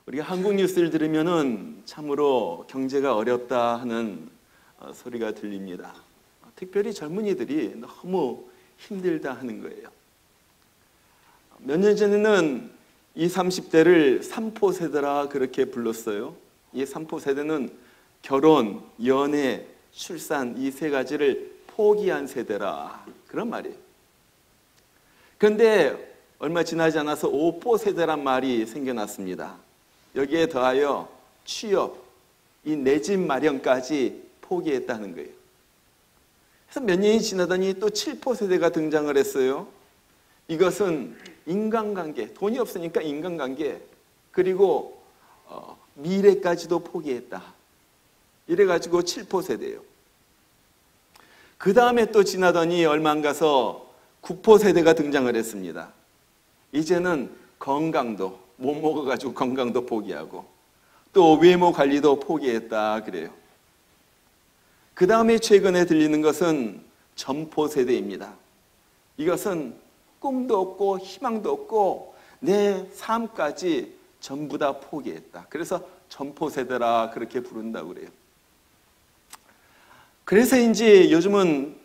우리가 한국 뉴스를 들으면은 참으로 경제가 어렵다 하는 소리가 들립니다. 특별히 젊은이들이 너무 힘들다 하는 거예요. 몇 년 전에는 20, 30대를 삼포 세대라 그렇게 불렀어요. 이 삼포 세대는 결혼, 연애, 출산 이 세 가지를 포기한 세대라 그런 말이에요. 그런데 얼마 지나지 않아서 오포 세대란 말이 생겨났습니다. 여기에 더하여 취업, 이 내 집 마련까지 포기했다는 거예요. 그래서 몇 년이 지나더니 또 7포 세대가 등장을 했어요. 이것은 인간관계, 돈이 없으니까 인간관계, 그리고 미래까지도 포기했다. 이래가지고 7포 세대예요. 그 다음에 또 지나더니 얼마 안 가서 9포 세대가 등장을 했습니다. 이제는 건강도, 못 먹어가지고 건강도 포기하고 또 외모 관리도 포기했다 그래요. 그 다음에 최근에 들리는 것은 점포 세대입니다. 이것은 꿈도 없고 희망도 없고 내 삶까지 전부 다 포기했다. 그래서 점포 세대라 그렇게 부른다고 그래요. 그래서인지 요즘은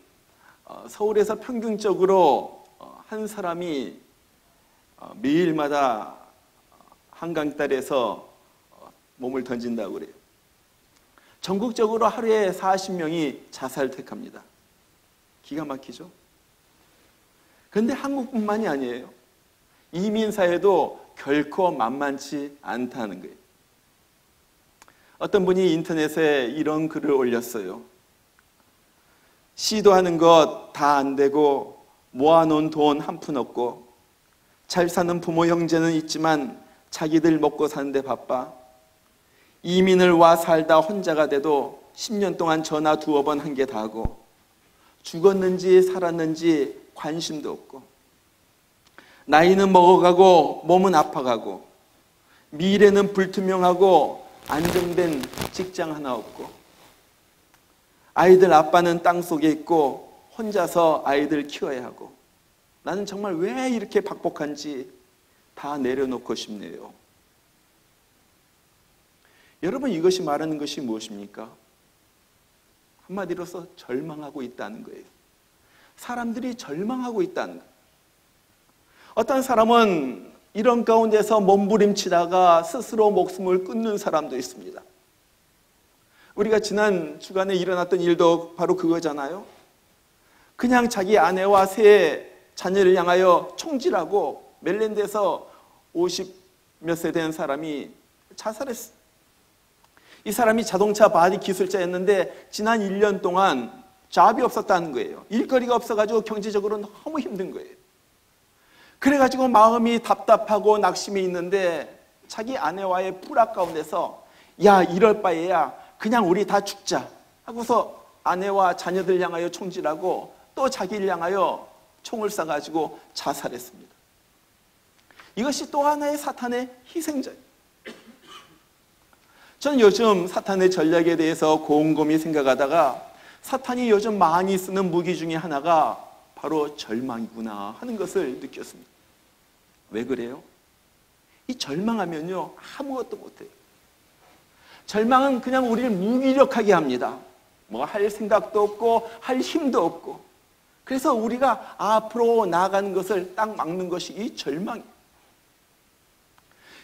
서울에서 평균적으로 한 사람이 매일마다 한강딸에서 몸을 던진다고 그래요. 전국적으로 하루에 40명이 자살을 택합니다. 기가 막히죠? 그런데 한국뿐만이 아니에요. 이민사회도 결코 만만치 않다는 거예요. 어떤 분이 인터넷에 이런 글을 올렸어요. 시도하는 것 다 안 되고 모아놓은 돈 한 푼 없고 잘 사는 부모 형제는 있지만 자기들 먹고 사는데 바빠. 이민을 와 살다 혼자가 돼도 10년 동안 전화 2번 한 게 다고 죽었는지 살았는지 관심도 없고 나이는 먹어가고 몸은 아파가고 미래는 불투명하고 안정된 직장 하나 없고 아이들 아빠는 땅속에 있고 혼자서 아이들 키워야 하고 나는 정말 왜 이렇게 박복한지 다 내려놓고 싶네요. 여러분, 이것이 말하는 것이 무엇입니까? 한마디로서 절망하고 있다는 거예요. 사람들이 절망하고 있다는 거예요. 어떤 사람은 이런 가운데서 몸부림치다가 스스로 목숨을 끊는 사람도 있습니다. 우리가 지난 주간에 일어났던 일도 바로 그거잖아요. 그냥 자기 아내와 세 자녀를 향하여 총질하고 멜랜드에서 50 몇 세 된 사람이 자살했어요. 이 사람이 자동차 바디 기술자였는데 지난 1년 동안 잡이 없었다는 거예요. 일거리가 없어가지고 경제적으로 너무 힘든 거예요. 그래가지고 마음이 답답하고 낙심이 있는데 자기 아내와의 불화 가운데서 야, 이럴 바에야 그냥 우리 다 죽자 하고서 아내와 자녀들 향하여 총질하고 또 자기를 향하여 총을 쏴가지고 자살했습니다. 이것이 또 하나의 사탄의 희생자예요. 저는 요즘 사탄의 전략에 대해서 곰곰이 생각하다가 사탄이 요즘 많이 쓰는 무기 중에 하나가 바로 절망이구나 하는 것을 느꼈습니다. 왜 그래요? 이 절망하면요 아무것도 못해요. 절망은 그냥 우리를 무기력하게 합니다. 뭐 할 생각도 없고 할 힘도 없고 그래서 우리가 앞으로 나아가는 것을 딱 막는 것이 이 절망이에요.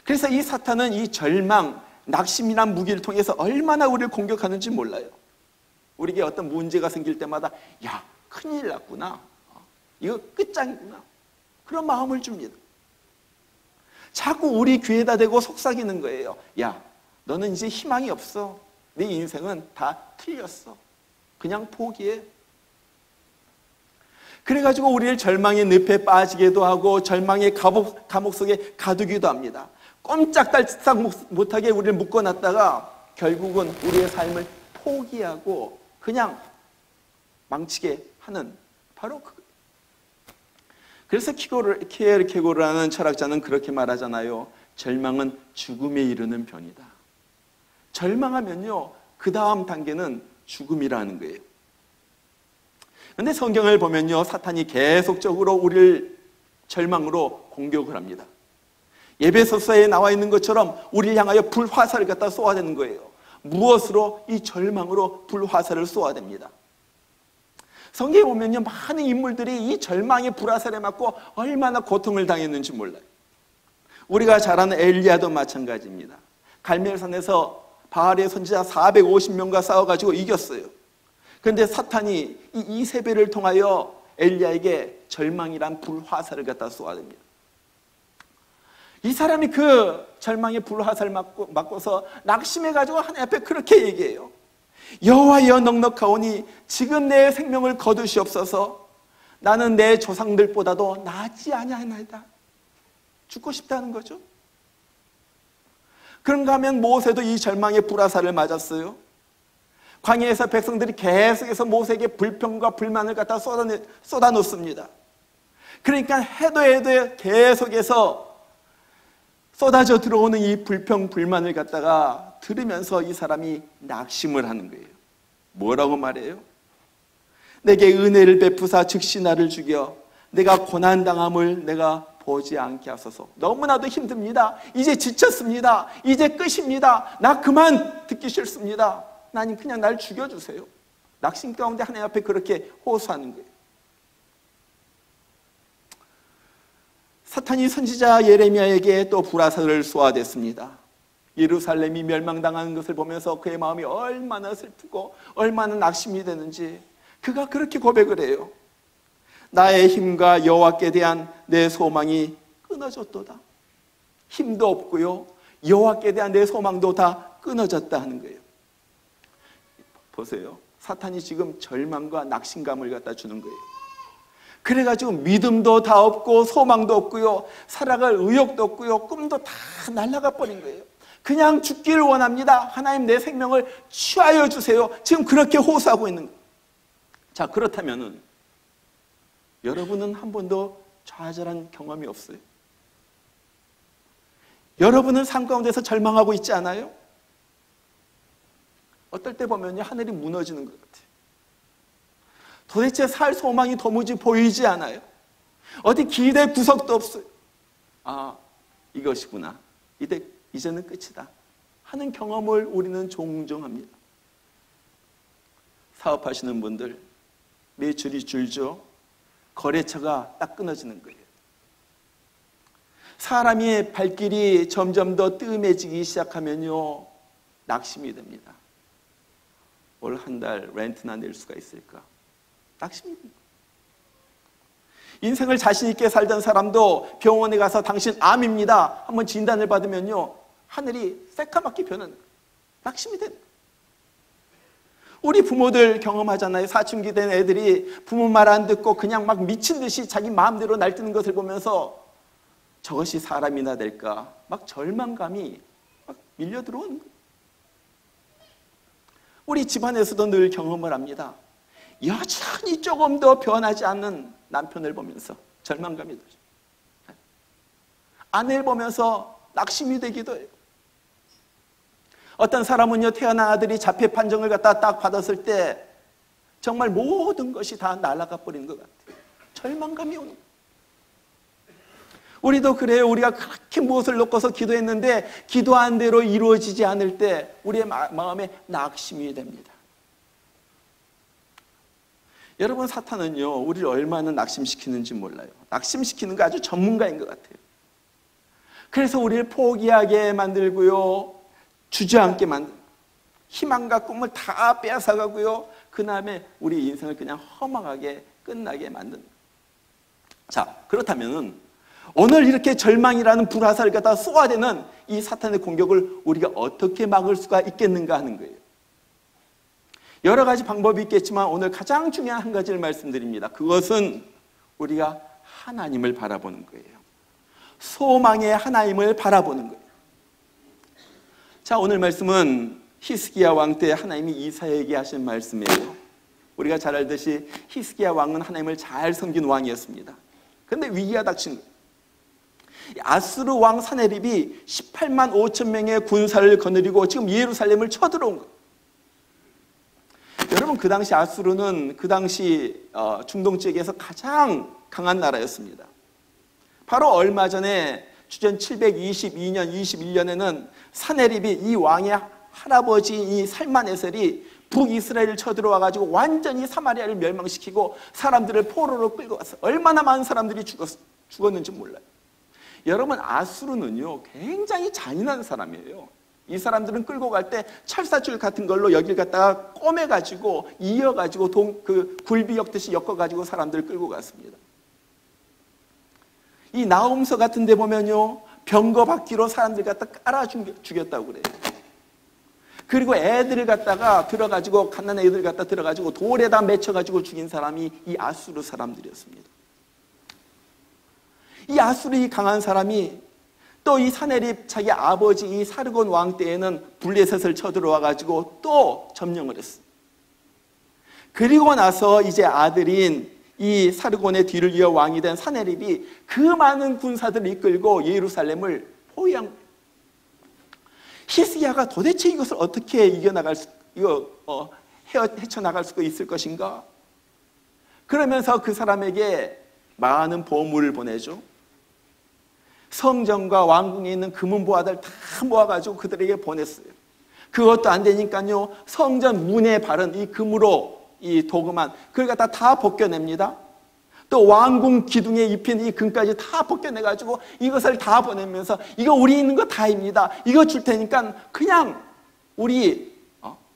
그래서 이 사탄은 이 절망, 낙심이란 무기를 통해서 얼마나 우리를 공격하는지 몰라요. 우리에게 어떤 문제가 생길 때마다 야, 큰일 났구나. 이거 끝장이구나. 그런 마음을 줍니다. 자꾸 우리 귀에다 대고 속삭이는 거예요. 야, 너는 이제 희망이 없어. 네 인생은 다 틀렸어. 그냥 포기해. 그래가지고 우리를 절망의 늪에 빠지게도 하고 절망의 감옥 속에 가두기도 합니다. 꼼짝달싹 못하게 우리를 묶어놨다가 결국은 우리의 삶을 포기하고 그냥 망치게 하는 바로 그거예요. 그래서 키에르케고르라는 철학자는 그렇게 말하잖아요. 절망은 죽음에 이르는 변이다. 절망하면요 그 다음 단계는 죽음이라는 거예요. 그런데 성경을 보면요 사탄이 계속적으로 우리를 절망으로 공격을 합니다. 에베소서에 나와 있는 것처럼 우리를 향하여 불화살을 갖다 쏘아대는 거예요. 무엇으로? 이 절망으로 불화살을 쏘아댑니다. 성경에 보면요, 많은 인물들이 이 절망의 불화살에 맞고 얼마나 고통을 당했는지 몰라요. 우리가 잘 아는 엘리야도 마찬가지입니다. 갈멜산에서 바알의 선지자 450명과 싸워가지고 이겼어요. 그런데 사탄이 이 이세벨을 통하여 엘리야에게 절망이란 불화살을 갖다 쏘아댑니다. 이 사람이 그 절망의 불화살을 맞고서 낙심해가지고 하나님 앞에 그렇게 얘기해요. 여호와여 넉넉하오니 지금 내 생명을 거두시옵소서. 나는 내 조상들보다도 낫지 아니하나이다. 죽고 싶다는 거죠. 그런가 하면 모세도 이 절망의 불화살을 맞았어요. 광야에서 백성들이 계속해서 모세에게 불평과 불만을 갖다 쏟아놓습니다. 그러니까 해도 계속해서 쏟아져 들어오는 이 불평 불만을 갖다가 들으면서 이 사람이 낙심을 하는 거예요. 뭐라고 말해요? 내게 은혜를 베푸사 즉시 나를 죽여 내가 고난당함을 내가 보지 않게 하소서. 너무나도 힘듭니다. 이제 지쳤습니다. 이제 끝입니다. 나 그만 듣기 싫습니다. 나님 그냥 날 죽여주세요. 낙심 가운데 하나님 앞에 그렇게 호소하는 거예요. 사탄이 선지자 예레미야에게 또 불화살을 쏘아댔습니다. 예루살렘이 멸망당하는 것을 보면서 그의 마음이 얼마나 슬프고 얼마나 낙심이 되는지 그가 그렇게 고백을 해요. 나의 힘과 여호와께 대한 내 소망이 끊어졌도다. 힘도 없고요, 여호와께 대한 내 소망도 다 끊어졌다 하는 거예요. 보세요. 사탄이 지금 절망과 낙심감을 갖다 주는 거예요. 그래가지고 믿음도 다 없고 소망도 없고요, 살아갈 의욕도 없고요, 꿈도 다 날아가 버린 거예요. 그냥 죽기를 원합니다. 하나님 내 생명을 취하여 주세요. 지금 그렇게 호소하고 있는 거예요. 자, 그렇다면은 여러분은 한 번도 좌절한 경험이 없어요? 여러분은 삶 가운데서 절망하고 있지 않아요? 어떨 때 보면요, 하늘이 무너지는 것 같아요. 도대체 살 소망이 도무지 보이지 않아요. 어디 기대 구석도 없어요. 아, 이것이구나. 이제는 끝이다 하는 경험을 우리는 종종 합니다. 사업하시는 분들, 매출이 줄죠. 거래처가 딱 끊어지는 거예요. 사람의 발길이 점점 더 뜸해지기 시작하면요, 낙심이 됩니다. 올 한 달 렌트나 낼 수가 있을까? 낙심이 됩니다. 인생을 자신 있게 살던 사람도 병원에 가서 당신 암입니다 한번 진단을 받으면요, 하늘이 새까맣게 변하는 거예요. 낙심이 됩니다. 우리 부모들 경험하잖아요. 사춘기 된 애들이 부모 말 안 듣고 그냥 막 미친 듯이 자기 마음대로 날뛰는 것을 보면서 저것이 사람이나 될까? 막 절망감이 막 밀려 들어오는 거예요. 우리 집안에서도 늘 경험을 합니다. 여전히 조금 더 변하지 않는 남편을 보면서 절망감이 들죠. 아내를 보면서 낙심이 되기도 해요. 어떤 사람은요, 태어난 아들이 자폐 판정을 갖다 딱 받았을 때 정말 모든 것이 다 날아가 버리는 것 같아요. 절망감이 오는 거예요. 우리도 그래요. 우리가 그렇게 무엇을 놓고서 기도했는데 기도한 대로 이루어지지 않을 때 우리의 마음에 낙심이 됩니다. 여러분, 사탄은요, 우리를 얼마나 낙심시키는지 몰라요. 낙심시키는 거 아주 전문가인 것 같아요. 그래서 우리를 포기하게 만들고요, 주저앉게 만들고, 희망과 꿈을 다 빼앗아가고요, 그 다음에 우리 인생을 그냥 허망하게 끝나게 만듭니다. 자, 그렇다면 오늘 이렇게 절망이라는 불화살을 갖다 쏘아대는 이 사탄의 공격을 우리가 어떻게 막을 수가 있겠는가 하는 거예요. 여러 가지 방법이 있겠지만 오늘 가장 중요한 한 가지를 말씀드립니다. 그것은 우리가 하나님을 바라보는 거예요. 소망의 하나님을 바라보는 거예요. 자, 오늘 말씀은 히스기야 왕 때 하나님이 이사야에게 하신 말씀이에요. 우리가 잘 알듯이 히스기야 왕은 하나님을 잘 섬긴 왕이었습니다. 그런데 위기가 닥친 거예요. 아수르 왕 사네립이 18만 5천 명의 군사를 거느리고 지금 예루살렘을 쳐들어온 거예요. 여러분, 그 당시 아수르는 그 당시 중동 지역에서 가장 강한 나라였습니다. 바로 얼마 전에 주전 722년 21년에는 사네립이 이 왕의 할아버지 이 살만에셀이 북이스라엘을 쳐들어와가지고 완전히 사마리아를 멸망시키고 사람들을 포로로 끌고 왔어요. 얼마나 많은 사람들이 죽었는지 몰라요. 여러분, 아수르는요 굉장히 잔인한 사람이에요. 이 사람들은 끌고 갈 때 철사줄 같은 걸로 여길 갖다가 꼬매가지고 이어가지고 굴비 엮듯이 엮어가지고 사람들을 끌고 갔습니다. 이 나홈서 같은 데 보면요 병거 바퀴로 사람들 갖다 깔아 죽였다고 그래요. 그리고 애들을 갖다가 들어가지고 갓난 애들 갖다 들어가지고 돌에다 맺혀가지고 죽인 사람이 이 아수르 사람들이었습니다. 이 아수르 강한 사람이 또 이 사네립 자기 아버지 이 사르곤 왕 때에는 블레셋을 쳐들어와가지고 또 점령을 했어요. 그리고 나서 이제 아들인 이 사르곤의 뒤를 이어 왕이 된 사네립이 그 많은 군사들을 이끌고 예루살렘을 포위한 거예요. 히스기야가 도대체 이것을 어떻게 헤쳐나갈 수가 있을 것인가? 그러면서 그 사람에게 많은 보물을 보내죠. 성전과 왕궁에 있는 금은 보화들 다 모아가지고 그들에게 보냈어요. 그것도 안 되니까요 성전 문에 바른 이 금으로 이 도금한 그걸 갖다 다 벗겨냅니다. 또 왕궁 기둥에 입힌 이 금까지 다 벗겨내가지고 이것을 다 보내면서 이거 우리 있는 거 다입니다. 이거 줄 테니까 그냥 우리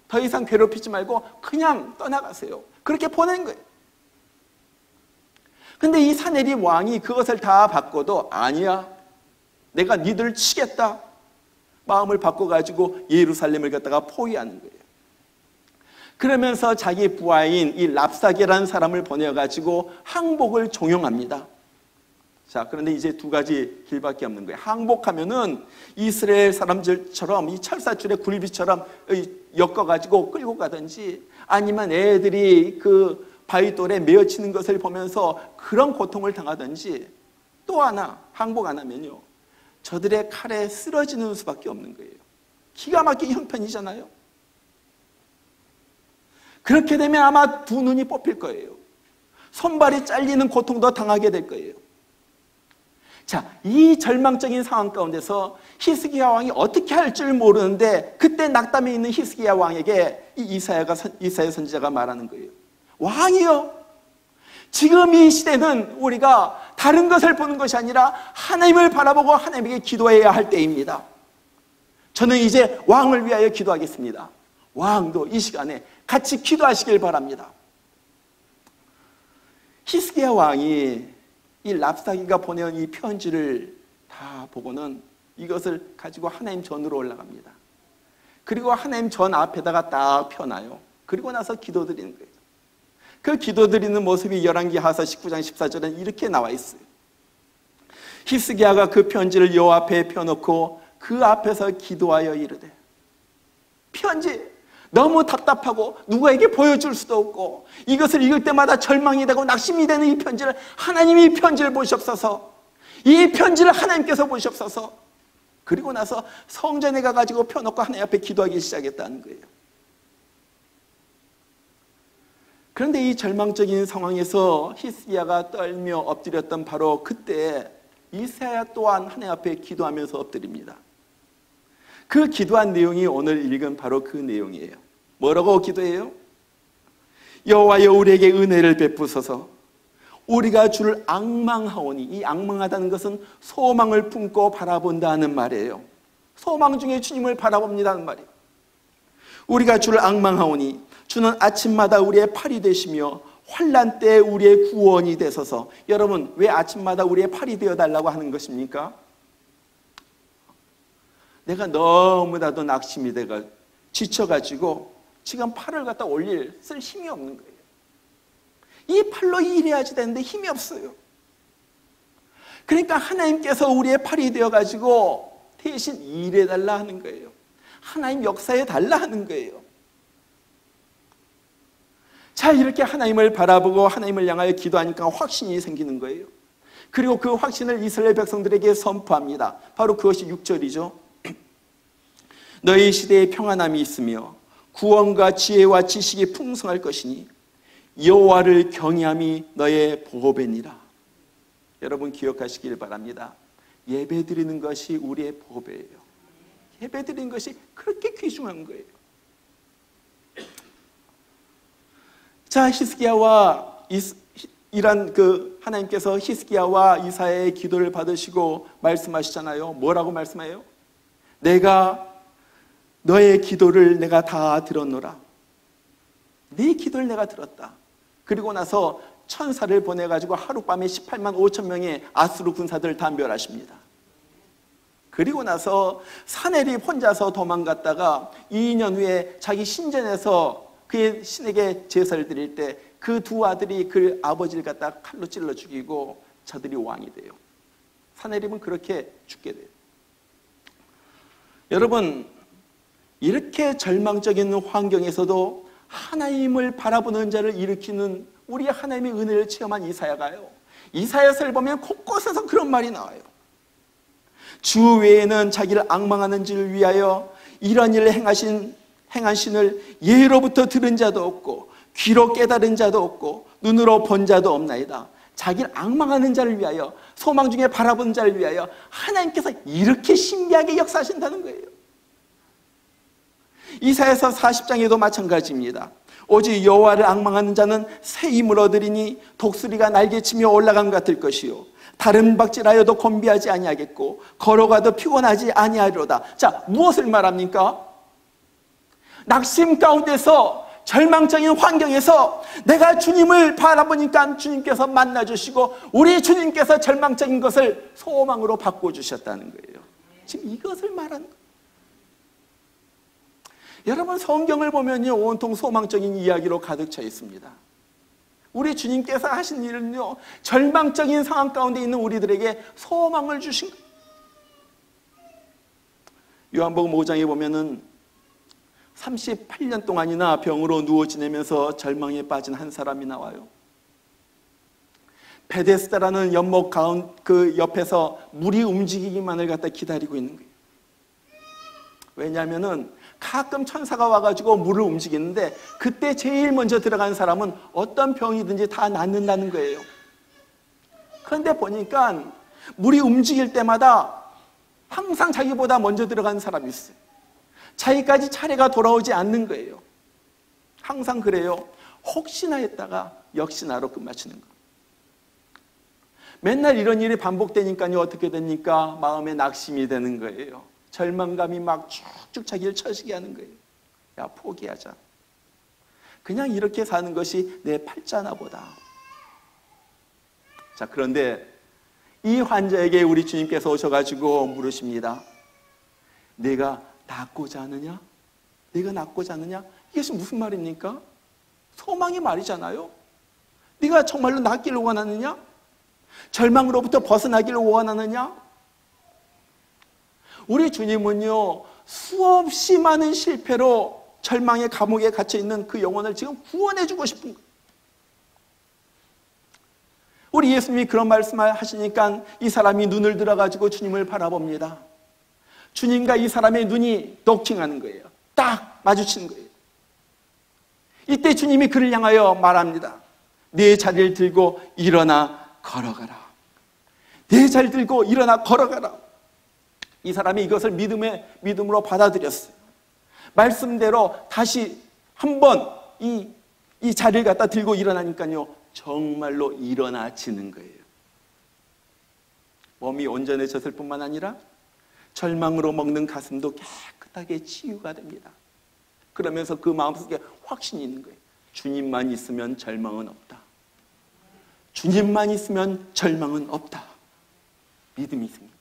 더 이상 괴롭히지 말고 그냥 떠나가세요. 그렇게 보낸 거예요. 근데 이 사네립 왕이 그것을 다 받고도 아니야, 내가 니들을 치겠다 마음을 바꿔가지고 예루살렘을 갖다가 포위하는 거예요. 그러면서 자기 부하인 이 랍사게라는 사람을 보내가지고 항복을 종용합니다. 자, 그런데 이제 두 가지 길밖에 없는 거예요. 항복하면은 이스라엘 사람들처럼 이 철사줄의 굴비처럼 엮어가지고 끌고 가든지 아니면 애들이 그 바위돌에 메어치는 것을 보면서 그런 고통을 당하든지, 또 하나 항복 안 하면요 저들의 칼에 쓰러지는 수밖에 없는 거예요. 기가 막힌 형편이잖아요. 그렇게 되면 아마 두 눈이 뽑힐 거예요. 손발이 잘리는 고통도 당하게 될 거예요. 자, 이 절망적인 상황 가운데서 히스기야 왕이 어떻게 할 줄 모르는데 그때 낙담해 있는 히스기야 왕에게 이 이사야 선지자가 말하는 거예요. 왕이요, 지금 이 시대는 우리가 다른 것을 보는 것이 아니라 하나님을 바라보고 하나님에게 기도해야 할 때입니다. 저는 이제 왕을 위하여 기도하겠습니다. 왕도 이 시간에 같이 기도하시길 바랍니다. 히스기야 왕이 이 랍사기가 보내온 이 편지를 다 보고는 이것을 가지고 하나님 전으로 올라갑니다. 그리고 하나님 전 앞에다가 딱 펴놔요. 그리고 나서 기도드리는 거예요. 그 기도드리는 모습이 열왕기하서 19장 14절에 이렇게 나와 있어요. 히스기야가 그 편지를 여호와 앞에 펴놓고 그 앞에서 기도하여 이르되, 편지 너무 답답하고 누구에게 보여줄 수도 없고 이것을 읽을 때마다 절망이 되고 낙심이 되는 이 편지를 하나님이 이 편지를 보시옵소서, 이 편지를 하나님께서 보시옵소서. 그리고 나서 성전에 가가지고 펴놓고 하나님 앞에 기도하기 시작했다는 거예요. 그런데 이 절망적인 상황에서 히스기야가 떨며 엎드렸던 바로 그때 이사야 또한 하나님 앞에 기도하면서 엎드립니다. 그 기도한 내용이 오늘 읽은 바로 그 내용이에요. 뭐라고 기도해요? 여호와여, 우리에게 은혜를 베푸소서. 우리가 주를 앙망하오니, 이 앙망하다는 것은 소망을 품고 바라본다는 말이에요. 소망 중에 주님을 바라봅니다는 말이에요. 우리가 주를 앙망하오니 주는 아침마다 우리의 팔이 되시며 환난 때 우리의 구원이 되소서. 여러분, 왜 아침마다 우리의 팔이 되어달라고 하는 것입니까? 내가 너무나도 낙심이 돼가 지쳐가지고 지금 팔을 갖다 쓸 힘이 없는 거예요. 이 팔로 일해야지 되는데 힘이 없어요. 그러니까 하나님께서 우리의 팔이 되어가지고 대신 일해달라 하는 거예요. 하나님 역사해 달라 하는 거예요. 자, 이렇게 하나님을 바라보고 하나님을 향하여 기도하니까 확신이 생기는 거예요. 그리고 그 확신을 이스라엘 백성들에게 선포합니다. 바로 그것이 6절이죠. 너희 시대에 평안함이 있으며 구원과 지혜와 지식이 풍성할 것이니 여호와를 경외함이 너의 보배니라. 여러분 기억하시길 바랍니다. 예배드리는 것이 우리의 보배예요. 예배드리는 것이 그렇게 귀중한 거예요. 자, 히스기야와 하나님께서 히스기야와 이사야의 기도를 받으시고 말씀하시잖아요. 뭐라고 말씀해요? 내가 너의 기도를 내가 다 들었노라. 네 기도를 내가 들었다. 그리고 나서 천사를 보내가지고 하룻밤에 18만 5천 명의 아수르 군사들을 다 멸하십니다. 그리고 나서 사내립 혼자서 도망갔다가 2년 후에 자기 신전에서 그의 신에게 제사를 드릴 때 그 두 아들이 그 아버지를 갖다 칼로 찔러 죽이고 저들이 왕이 돼요. 사내립은 그렇게 죽게 돼요. 여러분, 이렇게 절망적인 환경에서도 하나님을 바라보는 자를 일으키는 우리 하나님의 은혜를 체험한 이사야가요, 이사야서를 보면 곳곳에서 그런 말이 나와요. 주 외에는 자기를 앙망하는지를 위하여 이런 일을 행한 신을 예로부터 들은 자도 없고 귀로 깨달은 자도 없고 눈으로 본 자도 없나이다. 자기를 앙망하는 자를 위하여, 소망 중에 바라보는 자를 위하여 하나님께서 이렇게 신비하게 역사하신다는 거예요. 이사야서 40장에도 마찬가지입니다. 오직 여호와를 앙망하는 자는 새 힘을 얻으리니 독수리가 날개치며 올라간 것 같을 것이요 다른 박질하여도 곤비하지 아니하겠고 걸어가도 피곤하지 아니하리로다. 자, 무엇을 말합니까? 낙심 가운데서, 절망적인 환경에서 내가 주님을 바라보니까 주님께서 만나주시고 우리 주님께서 절망적인 것을 소망으로 바꿔주셨다는 거예요. 지금 이것을 말하는 거예요. 여러분, 성경을 보면요, 온통 소망적인 이야기로 가득 차 있습니다. 우리 주님께서 하신 일은요, 절망적인 상황 가운데 있는 우리들에게 소망을 주신 거예요. 요한복음 5장에 보면은 38년 동안이나 병으로 누워 지내면서 절망에 빠진 한 사람이 나와요. 베데스다라는 연못 그 옆에서 물이 움직이기만을 갖다 기다리고 있는 거예요. 왜냐하면은 가끔 천사가 와가지고 물을 움직이는데 그때 제일 먼저 들어간 사람은 어떤 병이든지 다 낫는다는 거예요. 그런데 보니까 물이 움직일 때마다 항상 자기보다 먼저 들어간 사람이 있어요. 자기까지 차례가 돌아오지 않는 거예요. 항상 그래요. 혹시나 했다가 역시나로 끝마치는 거. 맨날 이런 일이 반복되니까요, 어떻게 됩니까? 마음에 낙심이 되는 거예요. 절망감이 막 쭉쭉 자기를 처지게 하는 거예요. 야, 포기하자. 그냥 이렇게 사는 것이 내 팔자나 보다. 자, 그런데 이 환자에게 우리 주님께서 오셔가지고 물으십니다. 내가 낫고자 하느냐? 네가 낫고자 하느냐? 이것이 무슨 말입니까? 소망의 말이잖아요. 네가 정말로 낫기를 원하느냐? 절망으로부터 벗어나기를 원하느냐? 우리 주님은요, 수없이 많은 실패로 절망의 감옥에 갇혀있는 그 영혼을 지금 구원해주고 싶은 거예요. 우리 예수님이 그런 말씀을 하시니까 이 사람이 눈을 들어가지고 주님을 바라봅니다. 주님과 이 사람의 눈이 도킹하는 거예요. 딱 마주치는 거예요. 이때 주님이 그를 향하여 말합니다. 네 자리를 들고 일어나 걸어가라. 네 자리를 들고 일어나 걸어가라. 이 사람이 이것을 믿음으로 받아들였어요. 말씀대로 다시 한번 이 자리를 갖다 들고 일어나니까요, 정말로 일어나지는 거예요. 몸이 온전해졌을 뿐만 아니라 절망으로 먹는 가슴도 깨끗하게 치유가 됩니다. 그러면서 그 마음속에 확신이 있는 거예요. 주님만 있으면 절망은 없다. 주님만 있으면 절망은 없다. 믿음이 있습니다.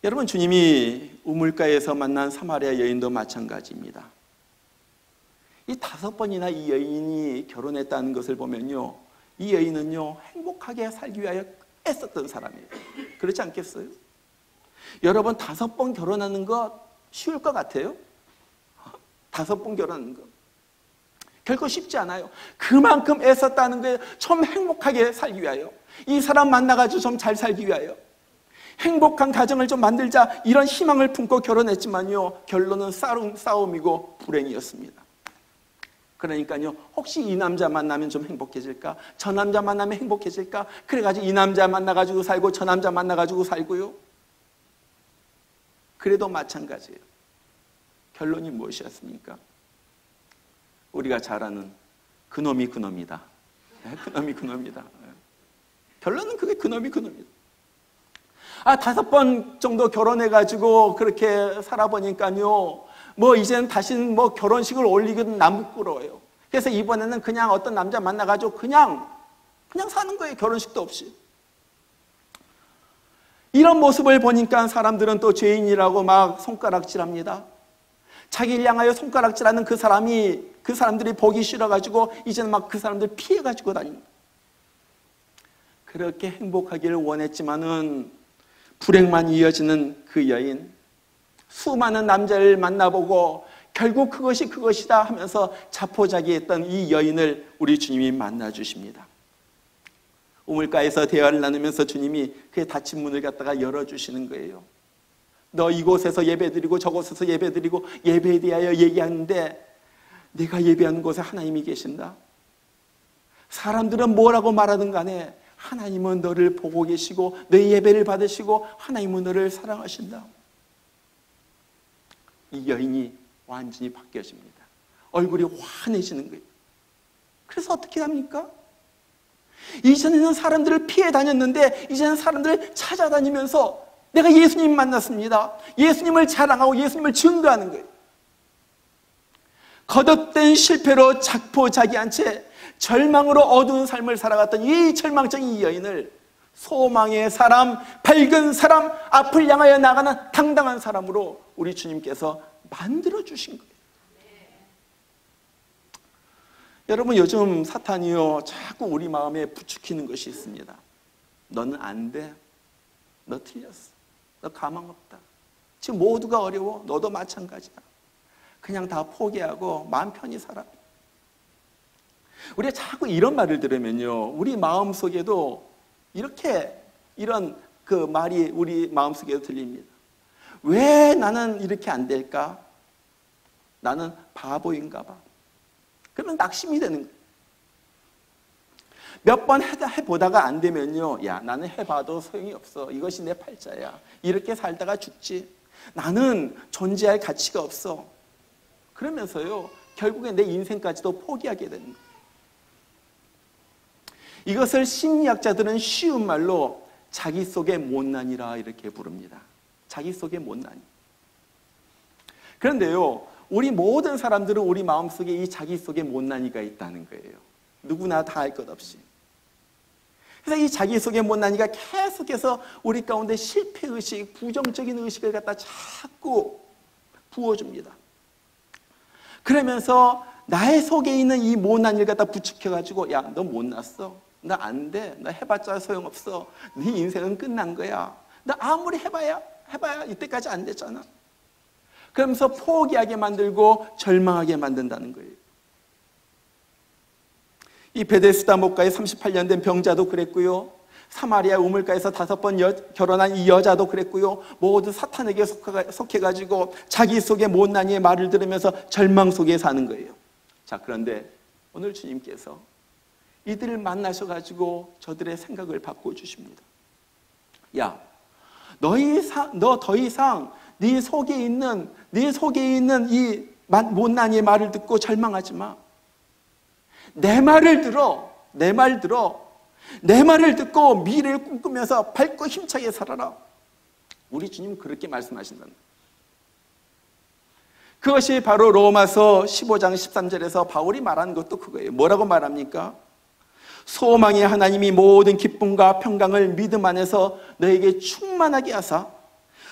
여러분, 주님이 우물가에서 만난 사마리아 여인도 마찬가지입니다. 이 5번이나 이 여인이 결혼했다는 것을 보면요, 이 여인은요, 행복하게 살기 위하여 애썼던 사람이에요. 그렇지 않겠어요? 여러분, 5번 결혼하는 것 쉬울 것 같아요? 5번 결혼하는 것 결코 쉽지 않아요. 그만큼 애썼다는 거예요. 좀 행복하게 살기 위하여, 이 사람 만나가지고 좀 잘 살기 위하여, 행복한 가정을 좀 만들자, 이런 희망을 품고 결혼했지만요, 결론은 싸움이고 불행이었습니다. 그러니까요, 혹시 이 남자 만나면 좀 행복해질까? 저 남자 만나면 행복해질까? 그래가지고 이 남자 만나가지고 살고 저 남자 만나가지고 살고요. 그래도 마찬가지예요. 결론이 무엇이었습니까? 우리가 잘 아는 그놈이 그놈이다. 그놈이 그놈이다. 결론은 그게 그놈이 그놈이다. 5번 정도 결혼해가지고 그렇게 살아보니까요, 이제는 다시는 결혼식을 올리기도 남 부끄러워요. 그래서 이번에는 그냥 어떤 남자 만나가지고 그냥 사는 거예요. 결혼식도 없이. 이런 모습을 보니까 사람들은 또 죄인이라고 막 손가락질합니다. 자기를 향하여 손가락질하는 그 사람들이 보기 싫어가지고 이제는 막 그 사람들 피해가지고 다닙니다. 그렇게 행복하기를 원했지만은 불행만 이어지는 그 여인, 수많은 남자를 만나보고 결국 그것이 그것이다 하면서 자포자기했던 이 여인을 우리 주님이 만나주십니다. 우물가에서 대화를 나누면서 주님이 그의 닫힌 문을 갖다가 열어주시는 거예요. 너 이곳에서 예배드리고 저곳에서 예배드리고 예배에 대하여 얘기하는데 내가 예배하는 곳에 하나님이 계신다. 사람들은 뭐라고 말하든 간에 하나님은 너를 보고 계시고 너의 예배를 받으시고 하나님은 너를 사랑하신다. 이 여인이 완전히 바뀌어집니다. 얼굴이 환해지는 거예요. 그래서 어떻게 합니까? 이전에는 사람들을 피해 다녔는데 이제는 사람들을 찾아다니면서 내가 예수님 만났습니다. 예수님을 자랑하고 예수님을 증거하는 거예요. 거듭된 실패로 자포자기한 채 절망으로 어두운 삶을 살아갔던 이 절망적인 이 여인을 소망의 사람, 밝은 사람, 앞을 향하여 나가는 당당한 사람으로 우리 주님께서 만들어주신 거예요. 여러분, 요즘 사탄이요 자꾸 우리 마음에 부추기는 것이 있습니다. 너는 안 돼. 너 틀렸어. 너 가망 없다. 지금 모두가 어려워. 너도 마찬가지야. 그냥 다 포기하고 마음 편히 살아. 우리가 자꾸 이런 말을 들으면요, 우리 마음속에도 이런 그 말이 우리 마음속에도 들립니다. 왜 나는 이렇게 안 될까? 나는 바보인가 봐. 그러면 낙심이 되는 거예요. 몇 번 해보다가 안 되면요, 야, 나는 해봐도 소용이 없어. 이것이 내 팔자야. 이렇게 살다가 죽지. 나는 존재할 가치가 없어. 그러면서요, 결국에 내 인생까지도 포기하게 되는 거예요. 이것을 심리학자들은 쉬운 말로 자기 속의 못난이라 이렇게 부릅니다. 자기 속의 못난이. 그런데요, 우리 모든 사람들은 우리 마음속에 이 자기 속에 못난이가 있다는 거예요. 누구나 다 할 것 없이. 그래서 이 자기 속의 못난이가 계속해서 우리 가운데 실패의식, 부정적인 의식을 갖다 자꾸 부어줍니다. 그러면서 나의 속에 있는 이 못난이를 갖다 부추겨가지고 야, 너 못났어. 나 안 돼. 나 해봤자 소용없어. 네 인생은 끝난 거야. 나 아무리 해봐야 이때까지 안 됐잖아. 그러면서 포기하게 만들고 절망하게 만든다는 거예요. 이 베데스다 목가에 38년 된 병자도 그랬고요. 사마리아 우물가에서 5번 결혼한 이 여자도 그랬고요. 모두 사탄에게 속해가지고 자기 속의 못난이의 말을 들으면서 절망 속에 사는 거예요. 자, 그런데 오늘 주님께서 이들을 만나셔가지고 저들의 생각을 바꿔주십니다. 야, 너 더 이상 네 속에 있는 이 못난이의 말을 듣고 절망하지 마. 내 말을 들어. 내 말 들어. 내 말을 듣고 미래를 꿈꾸면서 밝고 힘차게 살아라. 우리 주님 그렇게 말씀하신다는 거예요. 그것이 바로 로마서 15장 13절에서 바울이 말하는 것도 그거예요. 뭐라고 말합니까? 소망의 하나님이 모든 기쁨과 평강을 믿음 안에서 너에게 충만하게 하사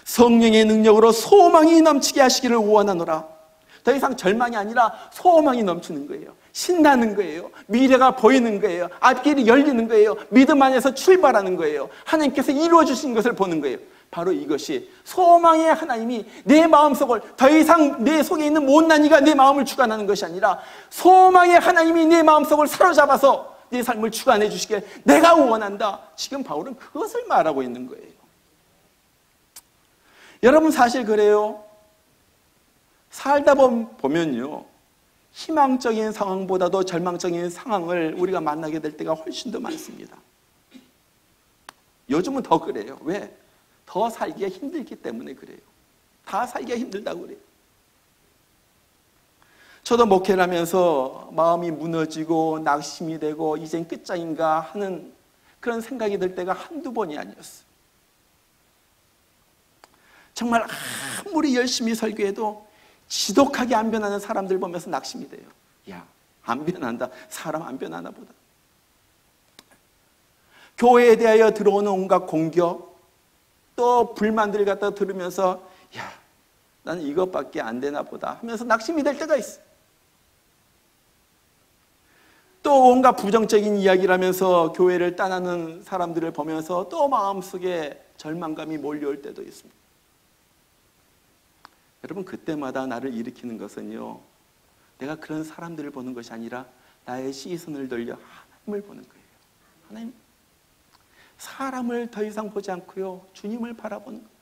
성령의 능력으로 소망이 넘치게 하시기를 원하노라. 더 이상 절망이 아니라 소망이 넘치는 거예요. 신나는 거예요. 미래가 보이는 거예요. 앞길이 열리는 거예요. 믿음 안에서 출발하는 거예요. 하나님께서 이루어 주신 것을 보는 거예요. 바로 이것이 소망의 하나님이 내 마음속을 더 이상 내 속에 있는 못난이가 내 마음을 주관하는 것이 아니라 소망의 하나님이 내 마음속을 사로잡아서 내 삶을 주관해 주시길 내가 원한다. 지금 바울은 그것을 말하고 있는 거예요. 여러분 사실 그래요. 살다 보면요, 희망적인 상황보다도 절망적인 상황을 우리가 만나게 될 때가 훨씬 더 많습니다. 요즘은 더 그래요. 왜? 더 살기가 힘들기 때문에 그래요. 다 살기가 힘들다고 그래요. 저도 목회를 하면서 마음이 무너지고 낙심이 되고 이젠 끝장인가 하는 그런 생각이 들 때가 한두 번이 아니었어요. 정말 아무리 열심히 설교해도 지독하게 안 변하는 사람들 보면서 낙심이 돼요. 야, 안 변한다. 사람 안 변하나 보다. 교회에 대하여 들어오는 온갖 공격, 또 불만들을 갖다 들으면서 야, 나는 이것밖에 안 되나 보다 하면서 낙심이 될 때가 있어요. 또 온갖 부정적인 이야기를 하면서 교회를 떠나는 사람들을 보면서 또 마음속에 절망감이 몰려올 때도 있습니다. 여러분, 그때마다 나를 일으키는 것은요, 내가 그런 사람들을 보는 것이 아니라 나의 시선을 돌려 하나님을 보는 거예요. 하나님, 사람을 더 이상 보지 않고요, 주님을 바라보는 거예요.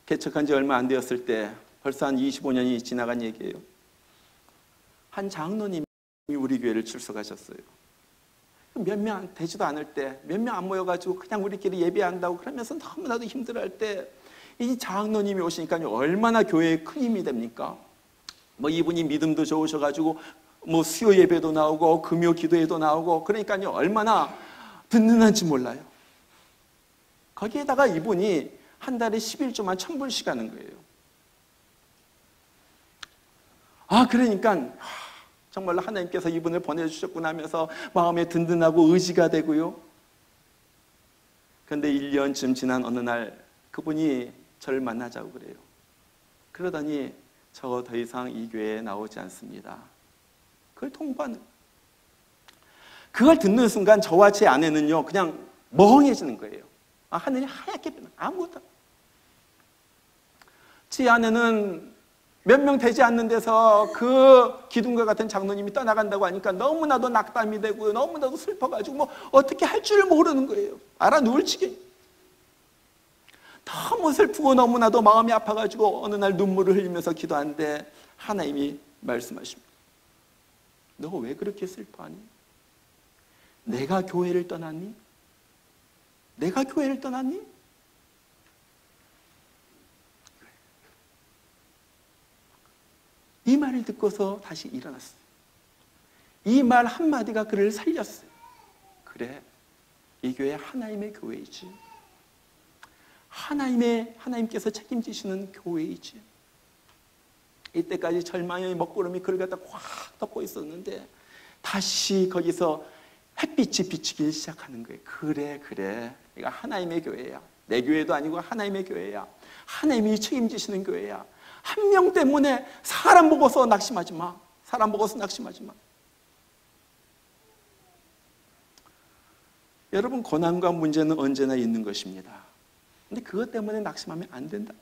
개척한 지 얼마 안 되었을 때, 벌써 한 25년이 지나간 얘기예요. 한 장로님이 우리 교회를 출석하셨어요. 몇 명 되지도 않을 때, 몇 명 안 모여가지고 그냥 우리끼리 예배한다고 그러면서 너무나도 힘들어할 때, 이 장로님이 오시니까 얼마나 교회에 큰 힘이 됩니까? 뭐 이분이 믿음도 좋으셔가지고 뭐 수요 예배도 나오고 금요 기도회도 나오고, 그러니까요 얼마나 든든한지 몰라요. 거기에다가 이분이 한 달에 11조만 1,000불씩 하는 거예요. 그러니까 정말로 하나님께서 이분을 보내주셨구나 하면서 마음에 든든하고 의지가 되고요. 그런데 1년쯤 지난 어느 날 그분이 저를 만나자고 그래요. 그러더니 저 더 이상 이 교회에 나오지 않습니다. 그걸 통보하는 거예요. 그걸 듣는 순간 저와 제 아내는요 그냥 멍해지는 거예요. 하늘이 하얗게 변해. 아무것도. 제 아내는 몇 명 되지 않는 데서 그 기둥과 같은 장로님이 떠나간다고 하니까 너무나도 낙담이 되고 너무나도 슬퍼가지고 뭐 어떻게 할 줄을 모르는 거예요. 알아 누울 지경. 너무 슬프고 너무나도 마음이 아파가지고 어느 날 눈물을 흘리면서 기도하는데 하나님이 말씀하십니다. 너 왜 그렇게 슬퍼하니? 내가 교회를 떠났니? 내가 교회를 떠났니? 이 말을 듣고서 다시 일어났어요. 이 말 한마디가 그를 살렸어요. 그래, 이 교회 하나님의 교회이지. 하나님께서 책임지시는 교회이지. 이때까지 절망의 먹구름이 그를 갖다 꽉 덮고 있었는데 다시 거기서 햇빛이 비치기 시작하는 거예요. 그래, 이거 하나님의 교회야. 내 교회도 아니고 하나님의 교회야. 하나님이 책임지시는 교회야. 한 명 때문에 사람 보고서 낙심하지 마. 사람 보고서 낙심하지 마. 여러분, 고난과 문제는 언제나 있는 것입니다. 근데 그것 때문에 낙심하면 안 된다.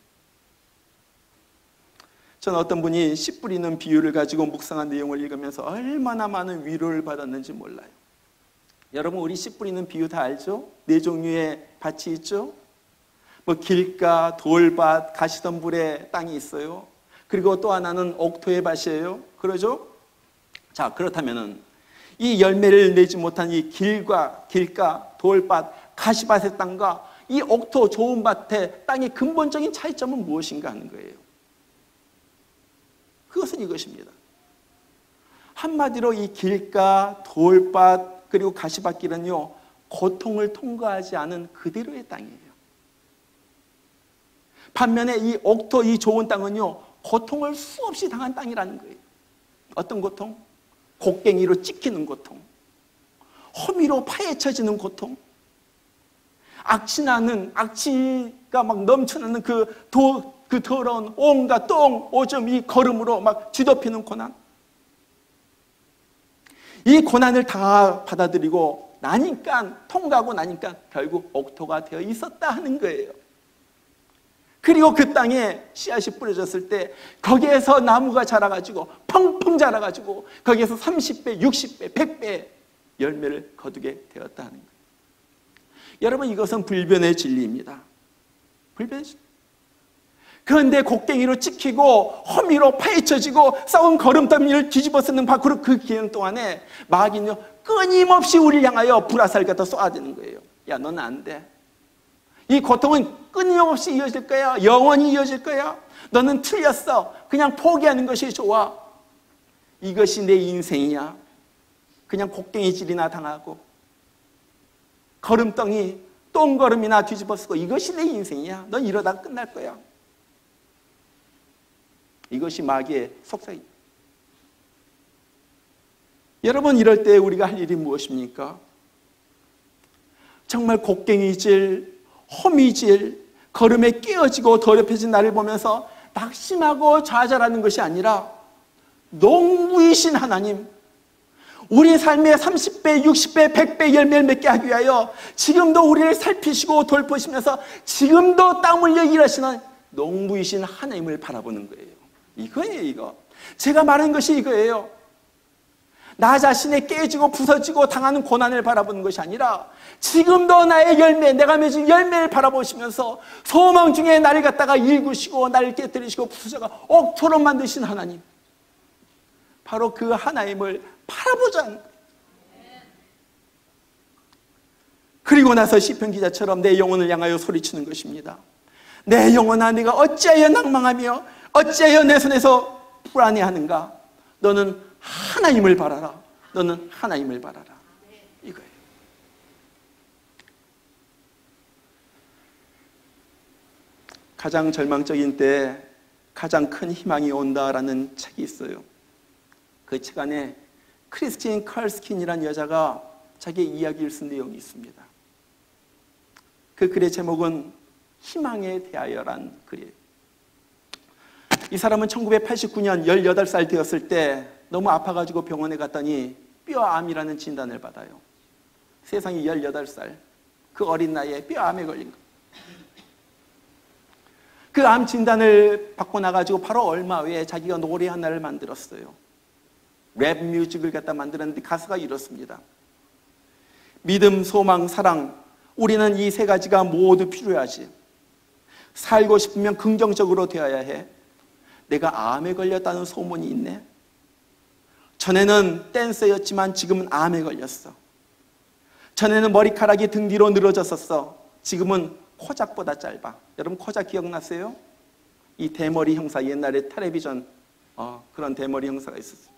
저는 어떤 분이 씨 뿌리는 비유를 가지고 묵상한 내용을 읽으면서 얼마나 많은 위로를 받았는지 몰라요. 여러분, 우리 씨 뿌리는 비유 다 알죠? 4종류의 밭이 있죠? 뭐 길가, 돌밭, 가시덤불의 땅이 있어요. 그리고 또 하나는 옥토의 밭이에요. 그러죠? 자, 그렇다면은 이 열매를 내지 못한 이 길가, 돌밭, 가시밭의 땅과 이 옥토 좋은 밭의 땅의 근본적인 차이점은 무엇인가 하는 거예요. 그것은 이것입니다. 한마디로 이 길가, 돌밭, 그리고 가시밭길은요, 고통을 통과하지 않은 그대로의 땅이에요. 반면에 이 옥토, 이 좋은 땅은요, 고통을 수없이 당한 땅이라는 거예요. 어떤 고통? 곡괭이로 찍히는 고통, 호미로 파헤쳐지는 고통, 악취가 막 넘쳐나는 그 더러운 온갖 똥, 오줌, 이 거름으로 막 뒤덮이는 고난. 이 고난을 다 받아들이고 나니까, 통과하고 나니까 결국 옥토가 되어 있었다 하는 거예요. 그리고 그 땅에 씨앗이 뿌려졌을 때 거기에서 나무가 자라가지고 펑펑 자라가지고 거기에서 30배, 60배, 100배 열매를 거두게 되었다 하는 거예요. 여러분, 이것은 불변의 진리입니다. 불변의 진리. 그런데 곡괭이로 찍히고 허미로 파헤쳐지고 싸운 걸음더미를 뒤집어 쓰는 바로 그 기간 동안에 마귀는요 끊임없이 우리를 향하여 불화살 갖다 쏘아대는 거예요. 야, 너는 안 돼. 이 고통은 끊임없이 이어질 거야. 영원히 이어질 거야. 너는 틀렸어. 그냥 포기하는 것이 좋아. 이것이 내 인생이야. 그냥 곡괭이질이나 당하고 걸음덩이 똥걸음이나 뒤집어 쓰고 이것이 내 인생이야. 넌 이러다 끝날 거야. 이것이 마귀의 속삭임. 여러분, 이럴 때 우리가 할 일이 무엇입니까? 정말 곡괭이질, 허미질, 걸음에 깨어지고 더럽혀진 나를 보면서 낙심하고 좌절하는 것이 아니라 농부이신 하나님, 우리 삶의 30배, 60배, 100배 열매를 맺게 하기 위하여 지금도 우리를 살피시고 돌보시면서 지금도 땀 흘려 일하시는 농부이신 하나님을 바라보는 거예요. 이거예요, 이거. 제가 말하는 것이 이거예요. 나 자신의 깨지고 부서지고 당하는 고난을 바라보는 것이 아니라 지금도 나의 열매, 내가 맺은 열매를 바라보시면서 소망 중에 나를 갖다가 일구시고 나를 깨뜨리시고 부서져가 옥토로 만드신 하나님, 바로 그 하나님을 바라보자. 그리고 나서 시편 기자처럼 내 영혼을 향하여 소리치는 것입니다. 내 영혼아, 네가 어찌하여 낭망하며 어찌하여 내 손에서 불안해하는가? 너는 하나님을 바라라. 너는 하나님을 바라라. 이거예요. 가장 절망적인 때 가장 큰 희망이 온다라는 책이 있어요. 그 책 안에 크리스틴 칼스킨이라는 여자가 자기의 이야기를 쓴 내용이 있습니다. 그 글의 제목은 희망에 대하여란 글이에요. 이 사람은 1989년 18살 되었을 때 너무 아파가지고 병원에 갔더니 뼈암이라는 진단을 받아요. 세상에 18살, 그 어린 나이에 뼈암에 걸린 거. 그 암 진단을 받고 나가지고 바로 얼마 후에 자기가 노래 하나를 만들었어요. 랩 뮤직을 갖다 만들었는데 가사가 이렇습니다. 믿음, 소망, 사랑, 우리는 이 세 가지가 모두 필요하지. 살고 싶으면 긍정적으로 되어야 해. 내가 암에 걸렸다는 소문이 있네. 전에는 댄서였지만 지금은 암에 걸렸어. 전에는 머리카락이 등 뒤로 늘어졌었어. 지금은 코작보다 짧아. 여러분 코작 기억나세요? 이 대머리 형사, 옛날에 텔레비전 그런 대머리 형사가 있었어요.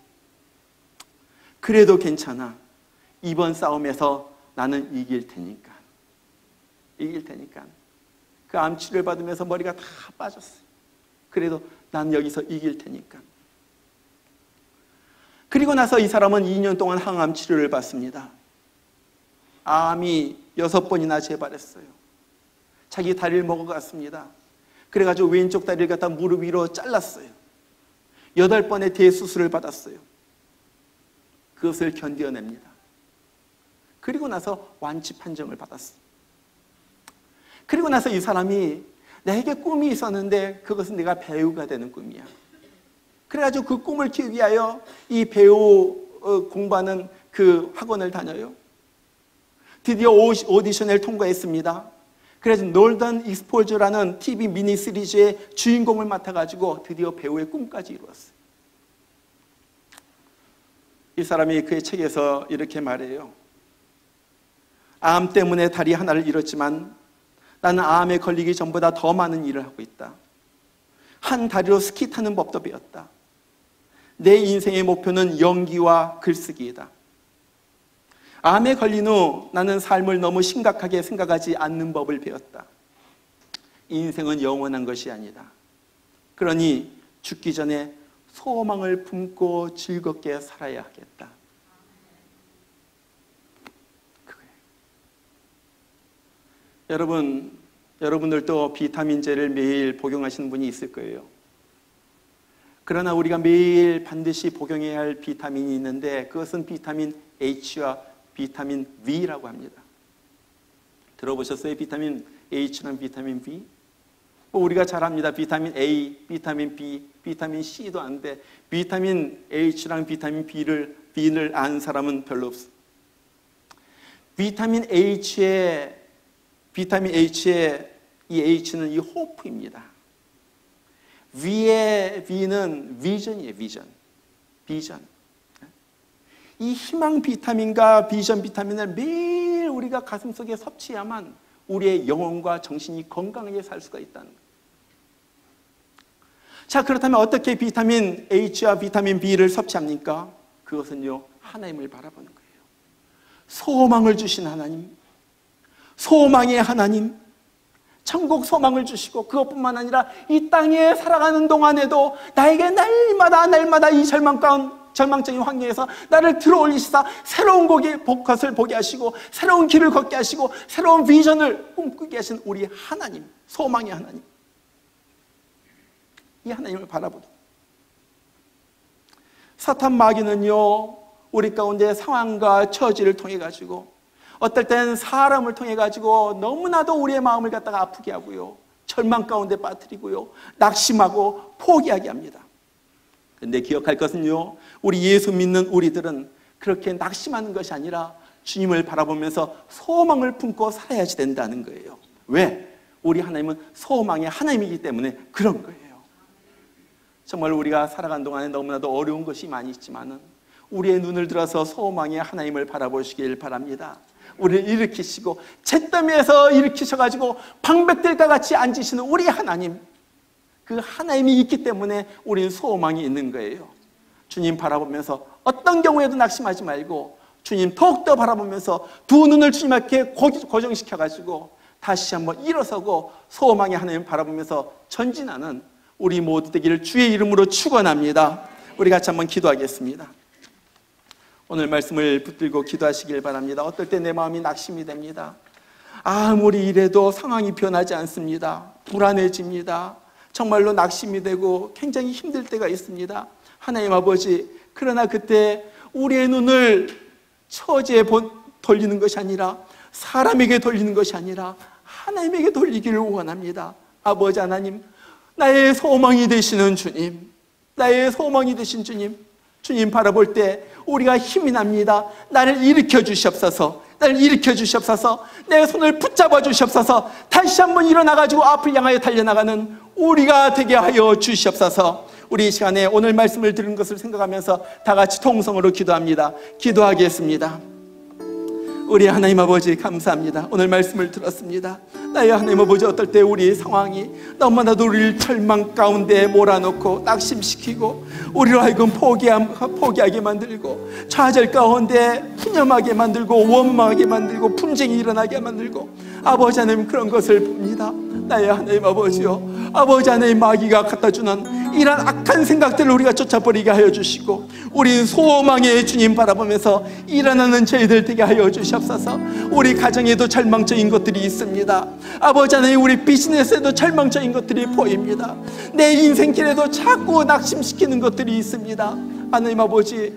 그래도 괜찮아. 이번 싸움에서 나는 이길 테니까. 이길 테니까. 그 암 치료를 받으면서 머리가 다 빠졌어요. 그래도 난 여기서 이길 테니까. 그리고 나서 이 사람은 2년 동안 항암 치료를 받습니다. 암이 6번이나 재발했어요. 자기 다리를 먹어갔습니다. 그래가지고 왼쪽 다리를 갖다 무릎 위로 잘랐어요. 8번의 대수술을 받았어요. 그것을 견뎌냅니다. 그리고 나서 완치 판정을 받았어요. 그리고 나서 이 사람이 내게 꿈이 있었는데 그것은 내가 배우가 되는 꿈이야. 그래가지고 그 꿈을 키우기 위하여 이 배우 공부하는 그 학원을 다녀요. 드디어 오디션을 통과했습니다. 그래서 놀던 익스포즈라는 TV 미니 시리즈의 주인공을 맡아가지고 드디어 배우의 꿈까지 이루었어요. 이 사람이 그의 책에서 이렇게 말해요. 암 때문에 다리 하나를 잃었지만 나는 암에 걸리기 전보다 더 많은 일을 하고 있다. 한 다리로 스키 타는 법도 배웠다. 내 인생의 목표는 연기와 글쓰기이다. 암에 걸린 후 나는 삶을 너무 심각하게 생각하지 않는 법을 배웠다. 인생은 영원한 것이 아니다. 그러니 죽기 전에 소망을 품고 즐겁게 살아야 하겠다. 그거예요. 여러분들도 비타민제를 매일 복용하시는 분이 있을 거예요. 그러나 우리가 매일 반드시 복용해야 할 비타민이 있는데 그것은 비타민 H와 비타민 V라고 합니다. 들어보셨어요? 비타민 H랑 비타민 V? 우리가 잘 압니다. 비타민 A, 비타민 B, 비타민 C도 아는데 비타민 H랑 비타민 B를 아는 사람은 별로 없어요. 비타민 H의 이 H는 이 호프입니다. 위의 위는 비전이에요. 비전. 이 희망 비타민과 비전 비타민을 매일 우리가 가슴속에 섭취해야만 우리의 영혼과 정신이 건강하게 살 수가 있다는 거예요. 자, 그렇다면 어떻게 비타민 H와 비타민 B를 섭취합니까? 그것은요, 하나님을 바라보는 거예요. 소망을 주신 하나님, 소망의 하나님, 천국 소망을 주시고, 그것뿐만 아니라 이 땅에 살아가는 동안에도 나에게 날마다 이 절망적인 환경에서 나를 들어올리시사 새로운 것을 보게 하시고, 새로운 길을 걷게 하시고, 새로운 비전을 꿈꾸게 하신 우리 하나님, 소망의 하나님, 이 하나님을 바라보기. 사탄 마귀는요, 우리 가운데 상황과 처지를 통해 가지고, 어떨 때는 사람을 통해 가지고 너무나도 우리의 마음을 갖다가 아프게 하고요, 절망 가운데 빠뜨리고요, 낙심하고 포기하게 합니다. 그런데 기억할 것은요, 우리 예수 믿는 우리들은 그렇게 낙심하는 것이 아니라 주님을 바라보면서 소망을 품고 살아야지 된다는 거예요. 왜? 우리 하나님은 소망의 하나님이기 때문에 그런 거예요. 정말 우리가 살아가는 동안에 너무나도 어려운 것이 많이 있지만은 우리의 눈을 들어서 소망의 하나님을 바라보시길 바랍니다. 우리를 일으키시고 잿더미에서 일으키셔가지고 방백들과 같이 앉으시는 우리 하나님, 그 하나님이 있기 때문에 우리는 소망이 있는 거예요. 주님 바라보면서 어떤 경우에도 낙심하지 말고 주님 더욱더 바라보면서 두 눈을 주님 앞에 고정시켜가지고 다시 한번 일어서고 소망의 하나님 바라보면서 전진하는 우리 모두 되기를 주의 이름으로 축원합니다. 우리 같이 한번 기도하겠습니다. 오늘 말씀을 붙들고 기도하시길 바랍니다. 어떨 때 내 마음이 낙심이 됩니다. 아무리 이래도 상황이 변하지 않습니다. 불안해집니다. 정말로 낙심이 되고 굉장히 힘들 때가 있습니다. 하나님 아버지, 그러나 그때 우리의 눈을 처지에 돌리는 것이 아니라, 사람에게 돌리는 것이 아니라 하나님에게 돌리기를 원합니다. 아버지 하나님, 나의 소망이 되시는 주님, 나의 소망이 되신 주님, 주님 바라볼 때 우리가 힘이 납니다. 나를 일으켜 주시옵소서, 나를 일으켜 주시옵소서, 내 손을 붙잡아 주시옵소서, 다시 한번 일어나가지고 앞을 향하여 달려나가는 우리가 되게 하여 주시옵소서. 우리 이 시간에 오늘 말씀을 들은 것을 생각하면서 다 같이 통성으로 기도합니다. 기도하겠습니다. 우리 하나님 아버지 감사합니다. 오늘 말씀을 들었습니다. 나의 하나님 아버지, 어떨 때 우리의 상황이 너무나도 우리를 절망 가운데 몰아넣고 낙심시키고 우리로 하여금 포기하게 만들고 좌절 가운데 푸념하게 만들고 원망하게 만들고 분쟁이 일어나게 만들고, 아버지 하나님 그런 것을 봅니다. 나의 하나님 아버지요, 아버지 하나님 마귀가 갖다주는 이런 악한 생각들을 우리가 쫓아버리게 하여 주시고, 우리 소망의 주님 바라보면서 일어나는 저희들 되게 하여 주시옵소서. 우리 가정에도 절망적인 것들이 있습니다. 아버지 하나님, 우리 비즈니스에도 절망적인 것들이 보입니다. 내 인생길에도 자꾸 낙심시키는 것들이 있습니다. 하나님 아버지,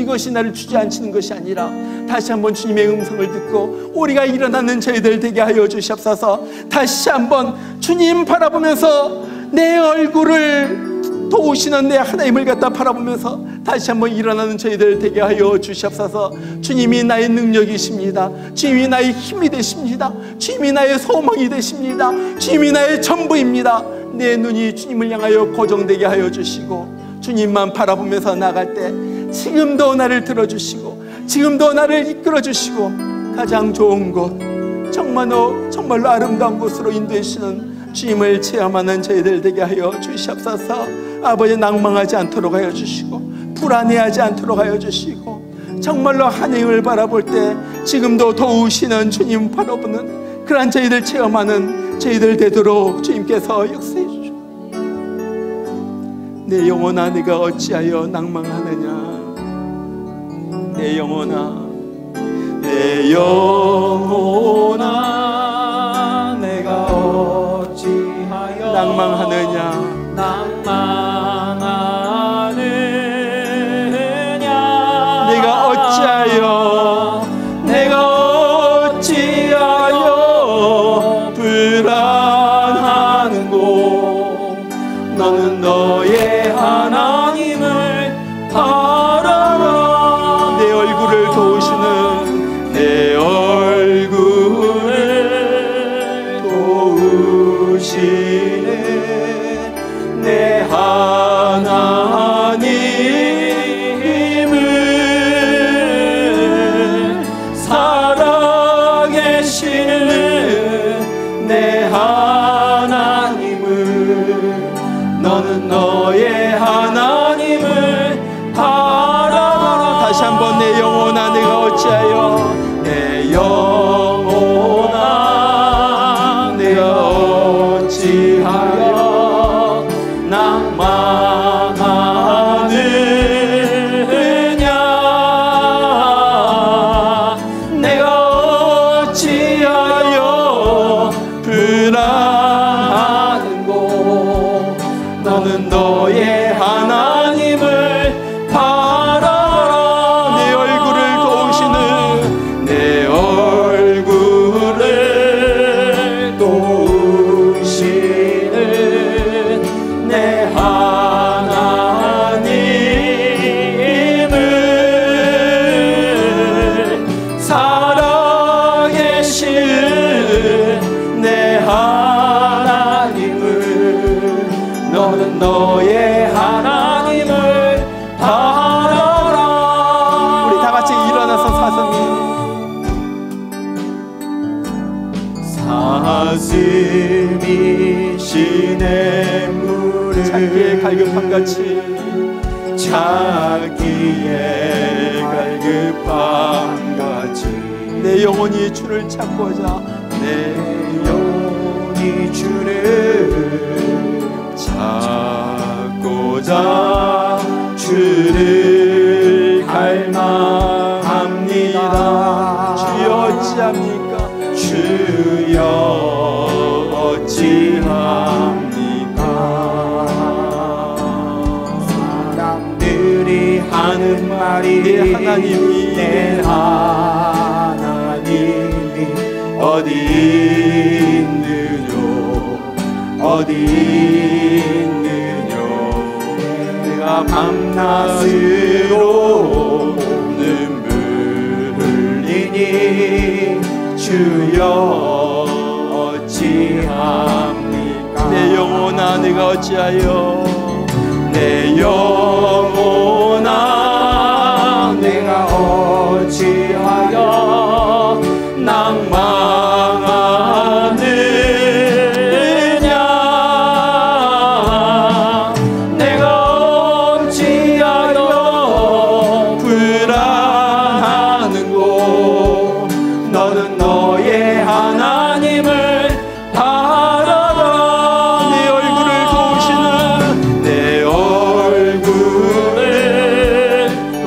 이것이 나를 주저앉히는 것이 아니라 다시 한번 주님의 음성을 듣고 우리가 일어나는 저희들 되게 하여 주시옵소서. 다시 한번 주님 바라보면서 내 얼굴을 도우시는 내 하나님을 갖다 바라보면서 다시 한번 일어나는 저희들 되게 하여 주시옵소서. 주님이 나의 능력이십니다. 주님이 나의 힘이 되십니다. 주님이 나의 소망이 되십니다. 주님이 나의 전부입니다. 내 눈이 주님을 향하여 고정되게 하여 주시고, 주님만 바라보면서 나갈 때 지금도 나를 들어주시고 지금도 나를 이끌어주시고 가장 좋은 곳, 정말로 아름다운 곳으로 인도해주시는 주님을 체험하는 저희들 되게 하여 주시옵소서. 아버지, 낭망하지 않도록 하여 주시고 불안해하지 않도록 하여 주시고, 정말로 하나님을 바라볼 때 지금도 도우시는 주님 바라보는 그러한 저희들 체험하는 저희들 되도록 주님께서 역사해 주시고, 내 영혼아 내가 어찌하여 낭망하느냐, 내 영혼아 내가 어찌하여 낭망하느냐, 내가 어찌하여 불안하는고. 너는 너의 하나님을 바라라. 내 얼굴을 도우시는, 내 얼굴을 도우시는 어찌하여 내 영혼아 내가 어찌하여 낭망하느냐 내가 어찌하여 불안하는고 너는 너의 하나님을 바라라 내 얼굴을 도우시는 내 얼굴을 도우시는 내 하나님을 살아계신 내 하나님을 너는 너의 하나님을 바라라. 우리 다 같이 일어나서 사슴이 시냇물을 자기의 갈급함같이 자기의 갈급함같이 내 영혼이 주를 찾고자 내 영혼이 주를 찾고자 주를 갈망합니다. 주여 어찌합니까 주여 어찌합니까 사람들이 하는 말이 내 하나님이 어디 있느뇨 어디 있느뇨 내가 밤낮으로 눈물 흘리니 주여 어찌합니까 내 영혼아 내가 어찌하여 내 영혼아 내가 어찌하여 낭망하느냐 내가 어찌하여 불안하는고 너는 너의 하나님을 바라라 내 얼굴을 도우시는 내 얼굴을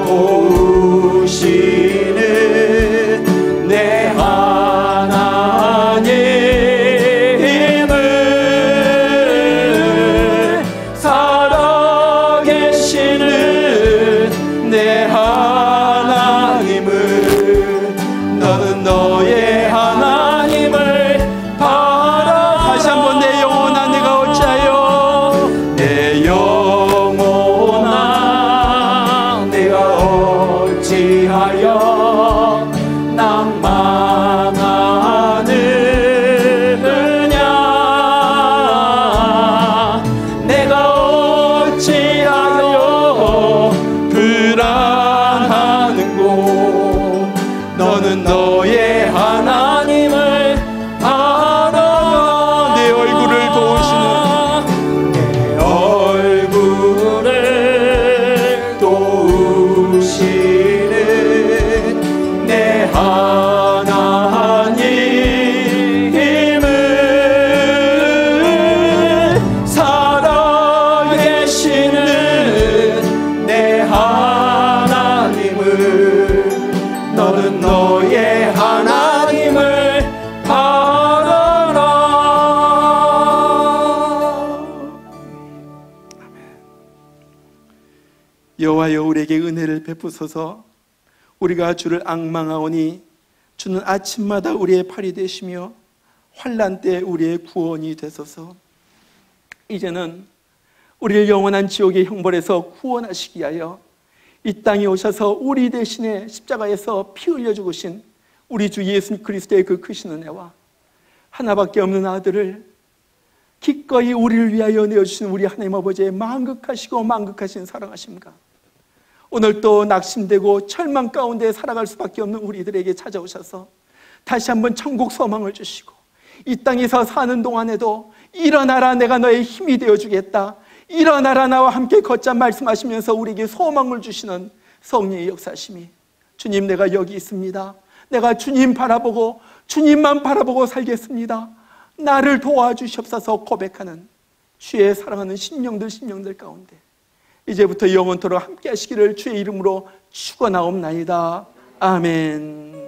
도우시는 내 하나님을 살아계시는 내 하나님을 너는 너의 하나님을 바라라. 다시 한번 내 영혼아 내가 어찌하여 내 영혼아 내가 어찌하여 낭망하느냐 내가 어찌하여 불안하는고 너는 너의 하나님을 바라라 내 얼굴을 도우시는 내 얼굴을 도우시는 내 하나님을 살아계시는 내 하나님을 너는 너의 하나님을 바라라. 여호와여 우리에게 은혜를 베푸소서. 우리가 주를 앙망하오니 주는 아침마다 우리의 팔이 되시며 환난 때 우리의 구원이 되소서. 이제는 우리를 영원한 지옥의 형벌에서 구원하시기 위하여 이 땅에 오셔서 우리 대신에 십자가에서 피 흘려 죽으신 우리 주 예수 그리스도의 그 크신 은혜와 하나밖에 없는 아들을 기꺼이 우리를 위하여 내어주신 우리 하나님 아버지의 만극하시고 만극하신 사랑하심과 오늘 또 낙심되고 절망 가운데 살아갈 수밖에 없는 우리들에게 찾아오셔서 다시 한번 천국 소망을 주시고 이 땅에서 사는 동안에도 일어나라 내가 너의 힘이 되어주겠다, 일어나라 나와 함께 걷자 말씀하시면서 우리에게 소망을 주시는 성령의 역사심이 주님, 내가 여기 있습니다. 내가 주님 바라보고 주님만 바라보고 살겠습니다. 나를 도와주시옵소서 고백하는 주의 사랑하는 심령들 가운데 이제부터 영원토록 함께 하시기를 주의 이름으로 축원하옵나이다. 아멘.